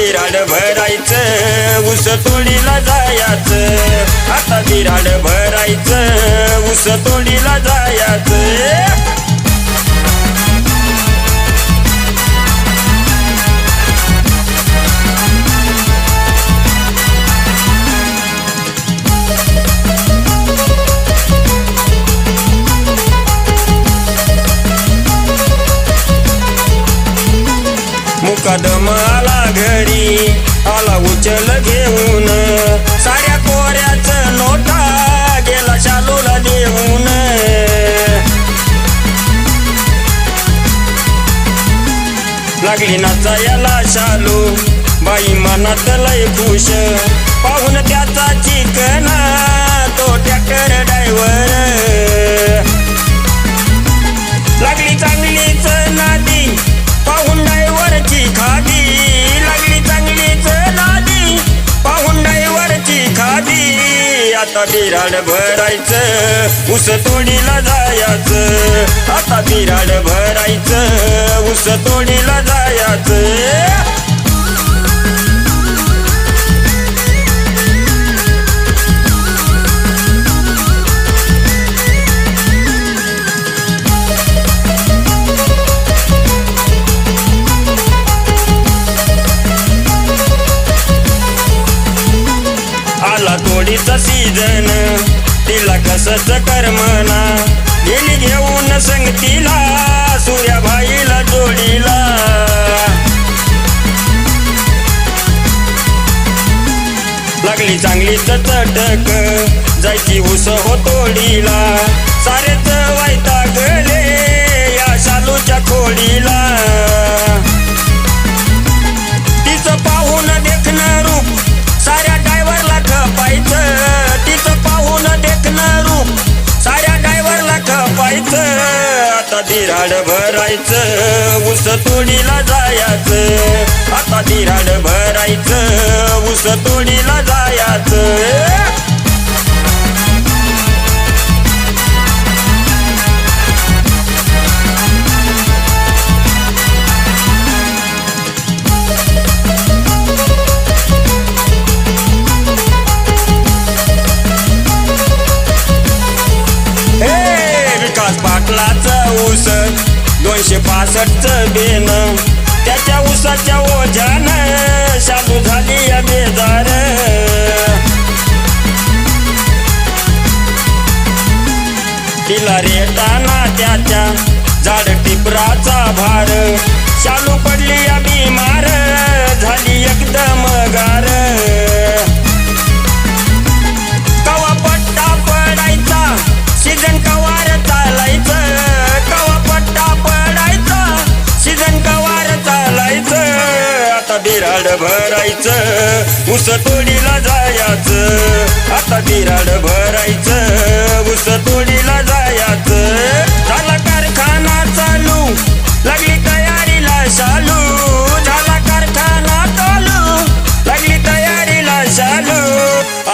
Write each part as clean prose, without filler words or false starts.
बिराड भरायचं ऊस तोडीला जायचं, आता बिराड भरायचं ऊस तोडीला जायचं. मुकादम आला घरी, आला उचल घेऊन, साऱ्या कोऱ्याचं नोटा गेला शालूला देऊन. लागली नाचायला शालू, बाई मनात लय खुश, पाहून त्याचा चिकना तो ट्रॅक्टर ड्रायव्हर. लागली चांगलीच नादी, पाहून ड्रायव्हरची खादी, लागली चांगलीच नादी, पाहून ड्रायव्हरची खादी. आता बिराड भरायचं ऊस तोडीला जायचं, आता बिराड भरायचं ऊस तोडीला जायचं. आला तोडीचा सीजन, तिला कसच करमना, गेली घेऊन संगतीला सूर्याबाईला जोडीला. लागली चांगलीच चटक, जायची ऊस हो तोडीला, सारेच वैतागले या शालूच्या खोडीला. तिचं पाहून देखणं रूप साऱ्या ड्रायव्हरला खपायचं, तिचं पाहून देखणं रूप साऱ्या ड्रायव्हरला खपायचं. आता बिराड भरायचं ऊस तोडीला जायचं, आता बिराड भरायचं ऊस तोडीला जायचं. पाटलाचा ऊस 265चं बेन, त्याच्या ऊसाच्या ओझ्यानं शालू झाली या बेजार. तिला रेटाना त्याच्या झाड टिपराचा भार, शालू पडली या बिमार, झाली एकदम गार. कवा पट्टा पडायचा सीजन कवार चालायचं, कवा पट्टा पडायचा सीजन कवार चालायचं. आता बिराड भरायचं ऊस तोडीला जायचं, आता बिराड भरायचं ऊस तोडीला जायचं. झाला कारखाना चालू, लागली तयारीला शालू, झाला कारखाना चालू, लागली तयारीला शालू.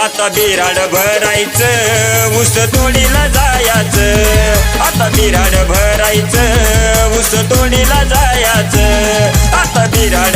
आता बिराड भरायचं ऊस तोडीला जायचं, आता बिराड भरायचं ऊस तोडीला जायचं, आता बिराड